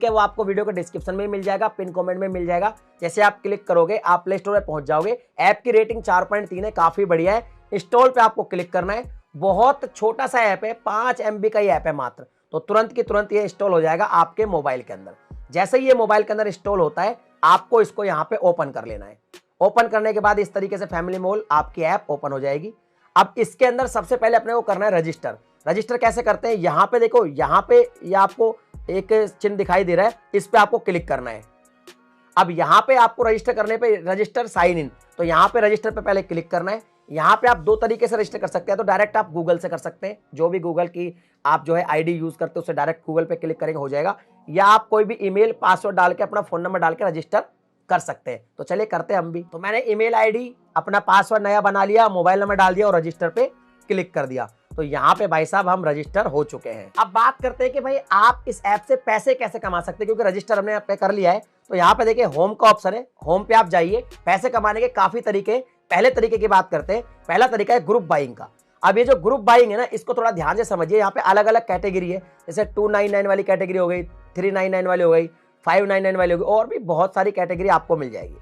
वो आपको वीडियो के डिस्क्रिप्शन में मिल जाएगा, पिन कमेंट में मिल जाएगा। जैसे आप क्लिक करोगे आप प्ले स्टोर में पहुंच जाओगे। ऐप की रेटिंग 4.3 है, काफी बढ़िया है। इंस्टॉल पे आपको क्लिक करना है। बहुत छोटा सा ऐप है, 5 MB का ही ऐप है मात्र, तो तुरंत की तुरंत ये इंस्टॉल हो जाएगा आपके मोबाइल के अंदर। जैसे ही ये मोबाइल के अंदर इंस्टॉल होता है आपको इसको यहाँ पे ओपन कर लेना है। ओपन करने के बाद इस तरीके से फैमिली मॉल आपकी ऐप ओपन हो जाएगी। अब इसके अंदर सबसे पहले अपने को करना है रजिस्टर। रजिस्टर कैसे करते हैं, यहाँ पे देखो, यहाँ पे ये आपको एक चिन्ह दिखाई दे रहा है, इस पे आपको क्लिक करना है। अब यहाँ पे आपको रजिस्टर करने पे रजिस्टर साइन इन, तो यहाँ पे रजिस्टर पे पहले क्लिक करना है। यहाँ पे आप दो तरीके से रजिस्टर कर सकते हैं, तो डायरेक्ट आप गूगल से कर सकते हैं, जो भी गूगल की आप जो है आईडी यूज करते हो उससे डायरेक्ट गूगल पे क्लिक करेंगे हो जाएगा, या आप कोई भी ईमेल पासवर्ड डाल के अपना फोन नंबर डाल के रजिस्टर कर सकते हैं। तो चलिए करते हैं हम भी। तो मैंने ईमेल आईडी अपना पासवर्ड नया बना लिया, मोबाइल नंबर डाल दिया और रजिस्टर पे क्लिक कर दिया। तो यहाँ पे भाई साहब हम रजिस्टर हो चुके हैं। अब बात करते हैं कि भाई आप इस ऐप से पैसे कैसे कमा सकते हैं, क्योंकि रजिस्टर हमने यहाँ पे कर लिया है। तो यहाँ पे देखिए होम का ऑप्शन है, होम पे आप जाइए। पैसे कमाने के काफी तरीके। पहले तरीके की बात करते हैं। पहला तरीका है ग्रुप बाइंग का। अब ये जो ग्रुप बाइंग है ना, इसको थोड़ा ध्यान से समझिए। यहाँ पे अलग अलग कैटेगरी है, जैसे 299 वाली कैटेगरी हो गई, 399 वाली हो गई, 599 वाली हो गई, और भी बहुत सारी कैटेगरी आपको मिल जाएगी।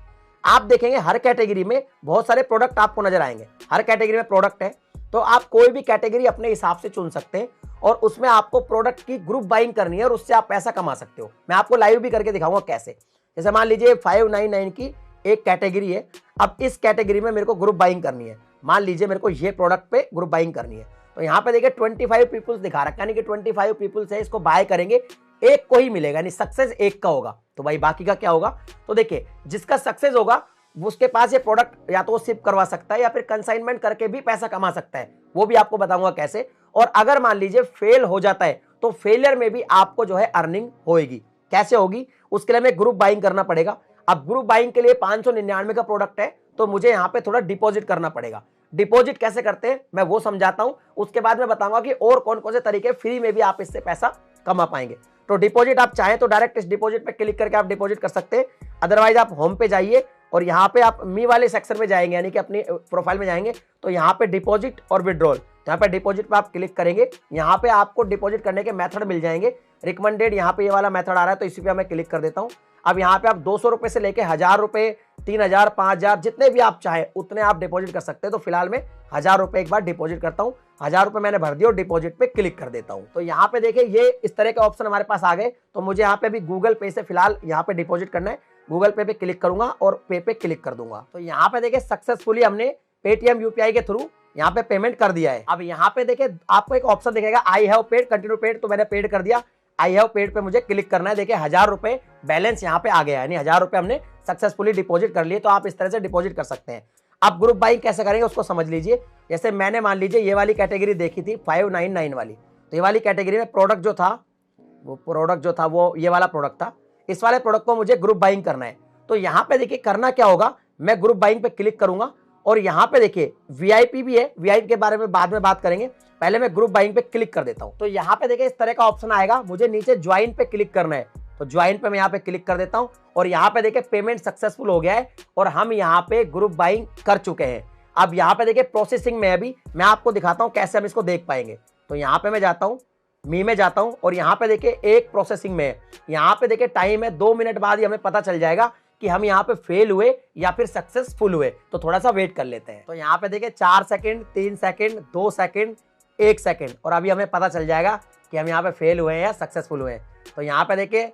आप देखेंगे हर कैटेगरी में बहुत सारे प्रोडक्ट आपको नजर आएंगे। हर कैटेगरी में प्रोडक्ट है, तो आप कोई भी कैटेगरी अपने हिसाब से चुन सकते हैं और उसमें आपको प्रोडक्ट की ग्रुप बाइंग करनी है और उससे आप पैसा कमा सकते हो। मैं आपको लाइव भी करके दिखाऊंगा कैसे। जैसे मान लीजिए 599 की एक कैटेगरी है। अब इस कैटेगरी में मेरे को ग्रुप बाइंग करनी है। मान लीजिए मेरे को ये प्रोडक्ट पे ग्रुप बाइंग करनी है, तो यहाँ पे देखिए 25 पीपल्स दिखा रखा है, यानी कि 25 पीपल्स है, इसको बाय करेंगे, एक को ही मिलेगा, यानी सक्सेस एक का होगा। तो भाई बाकी का क्या होगा, तो देखिए जिसका सक्सेस होगा उसके पास ये प्रोडक्ट या तो वो शिप करवा सकता है या फिर कंसाइनमेंट करके भी पैसा कमा सकता है, वो भी आपको बताऊंगा कैसे। और अगर मान लीजिए फेल हो जाता है तो फेलियर में भी आपको जो है अर्निंग होगी। कैसे होगी, उसके लिए हमें ग्रुप बाइंग करना पड़ेगा। अब ग्रुप बाइंग के लिए 599 का प्रोडक्ट है, तो मुझे यहाँ पे थोड़ा डिपॉजिट करना पड़ेगा। डिपॉजिट कैसे करते हैं मैं वो समझाता हूं, उसके बाद मैं बताऊंगा कि और कौन कौन से तरीके फ्री में भी आप इससे पैसा कमा पाएंगे। तो डिपॉजिट आप चाहें तो डायरेक्ट इस डिपॉजिट पे क्लिक करके आप डिपॉजिट कर सकते हैं। अदरवाइज आप होम पे जाइए और यहाँ पे आप मी वाले सेक्शन में जाएंगे, यानी कि अपनी प्रोफाइल में जाएंगे, तो यहाँ पे डिपॉजिट और विड्रॉल, यहाँ पे डिपॉजिट पे आप क्लिक करेंगे। यहाँ पे आपको डिपॉजिट करने के मेथड मिल जाएंगे। रिकमेंडेड यहाँ पे ये वाला मेथड आ रहा है, तो इसी पे मैं क्लिक कर देता हूँ। अब यहाँ पे आप 200 रुपए से लेके 1000 रुपए, 3000, 5000, जितने भी आप चाहे उतने आप डिपॉजिट कर सकते हैं। तो फिलहाल मैं 1000 रुपए एक बार डिपॉजिट करता हूँ। 1000 रुपए मैंने भर दिया और डिपॉजिट पे क्लिक कर देता हूँ। तो यहाँ पे देखिए ये इस तरह के ऑप्शन हमारे पास आ गए। तो मुझे यहाँ पे भी गूगल पे से फिलहाल यहाँ पे डिपॉजिट करना है। गूगल पे क्लिक करूंगा और पे पे क्लिक कर दूंगा। तो यहाँ पे देखिए सक्सेसफुली हमने पेटीएम यूपीआई के थ्रू यहाँ पे पेमेंट कर दिया है। अब यहाँ पे देखिए आपको एक ऑप्शन दिखेगा I have paid, continue paid, तो मैंने पेड कर दिया। आई हैव पेड पे मुझे क्लिक करना है। देखिए 1000 रुपए बैलेंस यहाँ पे आ गया है, यानी 1000 रुपए हमने सक्सेसफुली डिपॉजिट कर लिए। तो आप इस तरह से डिपॉजिट कर सकते हैं। अब ग्रुप बाइंग कैसे करेंगे उसको समझ लीजिए। जैसे मैंने मान लीजिए ये वाली कैटेगरी देखी थी 599 वाली, तो ये वाली कैटेगरी में प्रोडक्ट जो था वो ये वाला प्रोडक्ट था। इस वाले प्रोडक्ट को मुझे ग्रुप बाइंग करना है। तो यहाँ पे देखिए करना क्या होगा, मैं ग्रुप बाइंग पे क्लिक करूंगा और यहाँ पे देखिए वीआईपी भी है, वीआईपी के बारे में बाद में बात करेंगे, पहले मैं ग्रुप बाइंग पे क्लिक कर देता हूँ। तो यहाँ पे देखिए इस तरह का ऑप्शन आएगा, मुझे नीचे ज्वाइन पे क्लिक करना है। तो ज्वाइन पे मैं यहाँ पे क्लिक कर देता हूँ और यहाँ पे देखिए पेमेंट सक्सेसफुल हो गया है और हम यहाँ पे ग्रुप बाइंग कर चुके हैं। अब यहाँ पे देखिए प्रोसेसिंग में अभी मैं आपको दिखाता हूँ कैसे हम इसको देख पाएंगे। तो यहाँ पे मैं जाता हूँ, मी में जाता हूँ और यहाँ पे देखिए एक प्रोसेसिंग में है। यहाँ पे देखिए टाइम है, 2 मिनट बाद ही हमें पता चल जाएगा कि हम यहाँ पे फेल हुए या फिर सक्सेसफुल हुए। तो थोड़ा सा वेट कर लेते हैं। तो यहाँ पे देखिए 4 सेकंड, 3 सेकंड, 2 सेकंड, 1 सेकंड, और अभी हमें पता चल जाएगा कि हम यहाँ पे फेल हुए हैं या सक्सेसफुल हुए हैं। तो यहाँ पे देखिए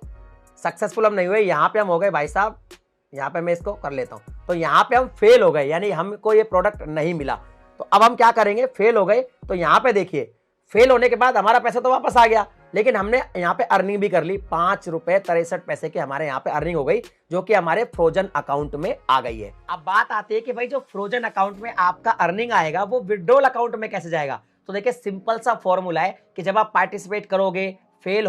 सक्सेसफुल हम नहीं हुए, यहाँ पे हम हो गए भाई साहब, यहाँ पे मैं इसको कर लेता हूँ। तो यहाँ पे हम फेल हो गए, यानी हमको ये प्रोडक्ट नहीं मिला। तो अब हम क्या करेंगे, फेल हो गए तो यहाँ पे देखिए फेल होने के बाद हमारा पैसा तो वापस आ गया, लेकिन हमने यहाँ पे अर्निंग भी कर ली। 5 रुपए 63 पैसे की हमारे यहाँ पे अर्निंग हो गई, जो कि हमारे फ्रोजन अकाउंट में आ गई है। अब बात आती है कि भाई जो फ्रोजन अकाउंट में आपका अर्निंग आएगा वो विड्रॉल अकाउंट में कैसे जाएगा। तो देखिए सिंपल सा फॉर्मूला है कि जब आप पार्टिसिपेट करोगे फेल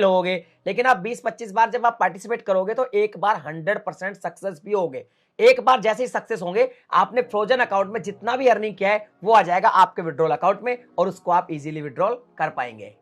होगे, लेकिन आप 20-25 बार जब आप पार्टिसिपेट करोगे तो एक बार 100% सक्सेस भी होगे। एक बार जैसे ही सक्सेस होंगे आपने फ्रोजन अकाउंट में जितना भी अर्निंग किया है वो आ जाएगा आपके विड्रॉल अकाउंट में और उसको आप इजीली विड्रॉल कर पाएंगे।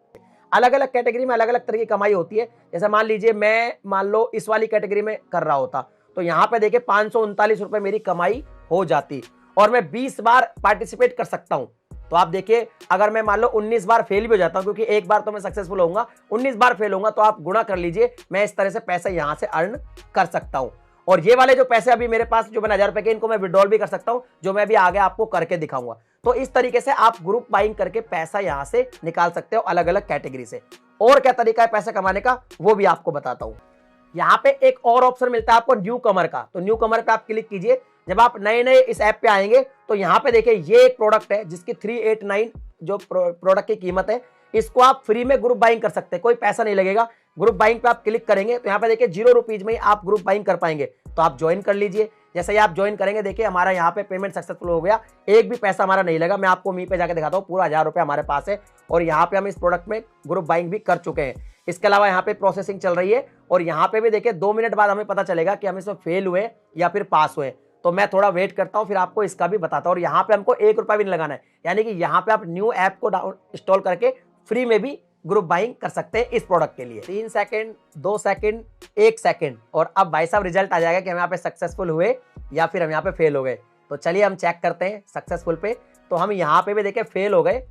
अलग अलग कैटेगरी में अलग अलग तरह की कमाई होती है। जैसे मान लीजिए मैं मान लो इस वाली कैटेगरी में कर रहा होता, तो यहाँ पे देखिए 539 रुपए मेरी कमाई हो जाती और मैं 20 बार पार्टिसिपेट कर सकता हूँ। तो आप देखिए, अगर मैं मान लो 19 बार फेल भी हो जाता हूं, क्योंकि एक बार तो मैं सक्सेसफुल होऊंगा, 19 बार फेल होऊंगा, तो आप गुणा कर लीजिए, मैं इस तरह से पैसे यहां से अर्न कर सकता हूं। और ये वाले जो पैसे अभी मेरे पास जो मैंने 1000 रुपए के, इनको मैं विड्रॉल भी कर सकता हूं, जो मैं भी आगे आपको करके दिखाऊंगा। तो इस तरीके से आप ग्रुप बाइंग करके पैसा यहां से निकाल सकते हो अलग अलग कैटेगरी से। और क्या तरीका है पैसे कमाने का, वो भी आपको बताता हूं। यहाँ पे एक और ऑप्शन मिलता है आपको न्यू कमर का, तो न्यू कमर पे आप क्लिक कीजिए। जब आप नए नए इस ऐप पे आएंगे तो यहाँ पे देखिए, ये एक प्रोडक्ट है जिसकी 389 जो प्रोडक्ट की कीमत है, इसको आप फ्री में ग्रुप बाइंग कर सकते हैं, कोई पैसा नहीं लगेगा। ग्रुप बाइंग पे आप क्लिक करेंगे तो यहाँ पे देखिए 0 रुपीज में ही आप ग्रुप बाइंग कर पाएंगे। तो आप ज्वाइन कर लीजिए। जैसे ही आप ज्वाइन करेंगे, देखिए हमारा यहाँ पे पेमेंट सक्सेसफुल हो गया, एक भी पैसा हमारा नहीं लगा। मैं आपको मी पे जाकर दिखाता हूँ, पूरा 1000 रुपए हमारे पास है और यहाँ पे हम इस प्रोडक्ट में ग्रुप बाइंग भी कर चुके हैं। इसके अलावा यहाँ पे प्रोसेसिंग चल रही है और यहाँ पे भी देखिए 2 मिनट बाद हमें पता चलेगा कि हम इसमें फेल हुए या फिर पास हुए। तो मैं थोड़ा वेट करता हूँ, फिर आपको इसका भी बताता हूँ। और यहाँ पे हमको 1 रुपया भी नहीं लगाना है, यानी कि यहाँ पे आप न्यू ऐप को इंस्टॉल करके फ्री में भी ग्रुप बाइंग कर सकते हैं इस प्रोडक्ट के लिए। 3 सेकंड, 2 सेकंड, 1 सेकंड, और अब भाई साहब रिजल्ट आ जाएगा कि हम यहाँ पे सक्सेसफुल हुए या फिर हम यहाँ पे फेल हो गए। तो चलिए हम चेक करते हैं सक्सेसफुल पे। तो हम यहाँ पे भी देखिए फेल हो गए,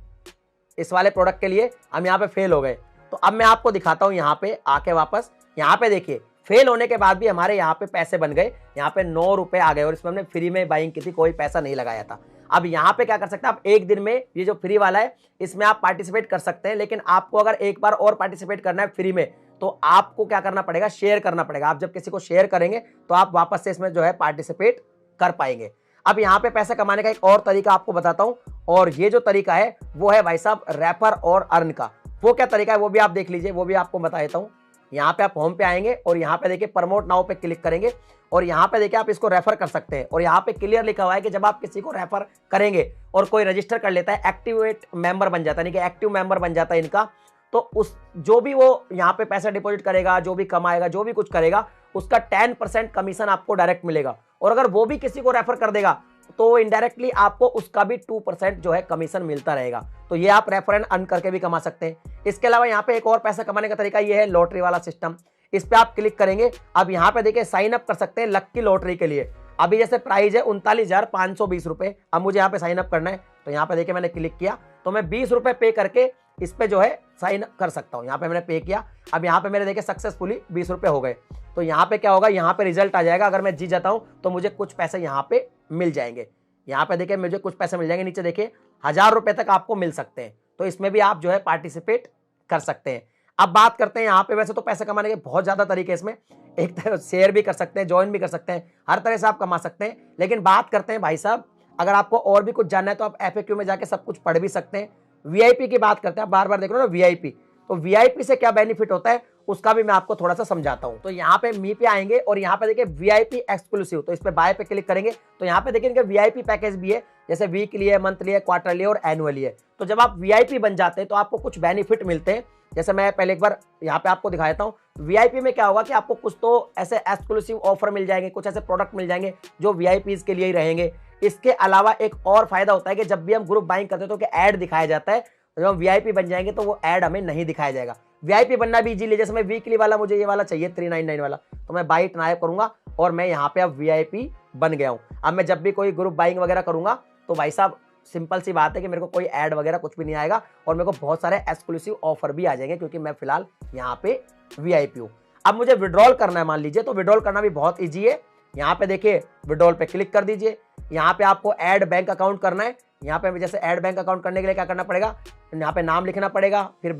इस वाले प्रोडक्ट के लिए हम यहाँ पे फेल हो गए। तो अब मैं आपको दिखाता हूँ यहाँ पे आके वापस। यहाँ पे देखिए फेल होने के बाद भी हमारे यहाँ पे पैसे बन गए, यहाँ पे 9 रुपए आ गए और इसमें हमने फ्री में बाइंग की थी, कोई पैसा नहीं लगाया था। अब यहाँ पे क्या कर सकते हैं आप, एक दिन में ये जो फ्री वाला है इसमें आप पार्टिसिपेट कर सकते हैं, लेकिन आपको अगर एक बार और पार्टिसिपेट करना है फ्री में, तो आपको क्या करना पड़ेगा, शेयर करना पड़ेगा। आप जब किसी को शेयर करेंगे तो आप वापस से इसमें जो है पार्टिसिपेट कर पाएंगे। अब यहाँ पे पैसे कमाने का एक और तरीका आपको बताता हूँ, और ये जो तरीका है वो है भाई साहब रेफर और अर्न का। वो क्या तरीका है वो भी आप देख लीजिए, वो भी आपको बता देता हूँ। यहाँ पे आप होम पे आएंगे और यहाँ पे देखिए प्रमोट नाउ पे क्लिक करेंगे और यहाँ पे देखिए आप इसको रेफर कर सकते हैं। और यहाँ पे क्लियर लिखा हुआ है कि जब आप किसी को रेफर करेंगे और कोई रजिस्टर कर लेता है, एक्टिवेट मेंबर बन जाता है, यानी कि एक्टिव मेंबर बन जाता है इनका, तो उस जो भी वो यहाँ पे पैसा डिपॉजिट करेगा, जो भी कमाएगा, जो भी कुछ करेगा, उसका 10% कमीशन आपको डायरेक्ट मिलेगा। और अगर वो भी किसी को रेफर कर देगा तो इनडायरेक्टली आपको उसका भी 2% जो है कमीशन मिलता रहेगा। तो ये आप रेफर एंड अर्न करके भी कमा सकते हैं। इसके अलावा यहाँ पे एक और पैसा कमाने का तरीका ये है लॉटरी वाला सिस्टम। इस पे आप क्लिक करेंगे, अब यहाँ पे देखिए साइन अप कर सकते हैं लक्की लॉटरी के लिए। अभी जैसे प्राइस है 39,520 रुपए। अब मुझे यहाँ पे साइन अप करना है, तो यहाँ पे देखिए मैंने क्लिक किया तो मैं 20 रुपए पे करके इस पे जो है साइन कर सकता हूँ। यहाँ पे मैंने पे किया, अब यहाँ पे मेरे देखिए सक्सेसफुली 20 रुपए हो गए। तो यहाँ पे क्या होगा, यहाँ पे रिजल्ट आ जाएगा। अगर मैं जीत जाता हूँ तो मुझे कुछ पैसे यहाँ पे मिल जाएंगे। यहाँ पे देखिए मुझे कुछ पैसे मिल जाएंगे, नीचे देखिए 1000 रुपए तक आपको मिल सकते हैं। तो इसमें भी आप जो है पार्टिसिपेट कर सकते हैं। अब बात करते हैं यहाँ पे, वैसे तो पैसे कमाने के बहुत ज्यादा तरीके इसमें, एक तरह शेयर भी कर सकते हैं, ज्वाइन भी कर सकते हैं, हर तरह से आप कमा सकते हैं। लेकिन बात करते हैं भाई साहब, अगर आपको और भी कुछ जानना है तो आप FAQ में जाके सब कुछ पढ़ भी सकते हैं। VIP की बात करते हैं, आप बार बार देख रहे हो ना VIP, तो VIP से क्या बेनिफिट होता है उसका भी मैं आपको थोड़ा सा समझाता हूं। तो यहाँ पे मी पे आएंगे और यहाँ पे देखिए VIP एक्सक्लूसिव, तो इस पे बाय पे क्लिक करेंगे तो यहाँ पे देखिए इनके VIP पैकेज भी है, जैसे वीकली है, मंथली है, क्वार्टरली और एनुअली है। तो जब आप VIP बन जाते हैं तो आपको कुछ बेनिफिट मिलते हैं। जैसे मैं पहले एक बार यहाँ पे आपको दिखा देता हूँ। VIP में क्या होगा कि आपको कुछ तो ऐसे एक्सक्लूसिव ऑफर मिल जाएंगे, कुछ ऐसे प्रोडक्ट मिल जाएंगे जो VIPs के लिए ही रहेंगे। इसके अलावा एक और फायदा होता है कि जब भी हम ग्रुप बाइंग करते हैं तो ऐड दिखाया जाता है। जब हम VIP बन जाएंगे तो वो ऐड हमें नहीं दिखाया जाएगा। VIP बनना भी इजीली, जैसे मैं वीकली वाला, मुझे ये वाला चाहिए 399 वाला, तो मैं बाई नाइप करूंगा और मैं यहाँ पे अब VIP बन गया हूँ। अब मैं जब भी कोई ग्रुप बाइंग वगैरह करूंगा तो भाई साहब सिंपल सी बात है कि मेरे को कोई ऐड वगैरह कुछ भी नहीं आएगा और मेरे को बहुत सारे एक्सक्लूसिव ऑफर भी आ जाएंगे, क्योंकि मैं फिलहाल यहाँ पे VIP हूँ। अब मुझे विड्रॉल करना है मान लीजिए, तो विड्रॉल करना भी बहुत ईजी है। यहाँ पे देखिए विड्रॉल पे क्लिक कर दीजिए। यहाँ पे आपको ऐड बैंक अकाउंट करना है। यहाँ पे जैसे ऐड बैंक अकाउंट करने के लिए क्या करना पड़ेगा, यहाँ पे नाम लिखना पड़ेगा, फिर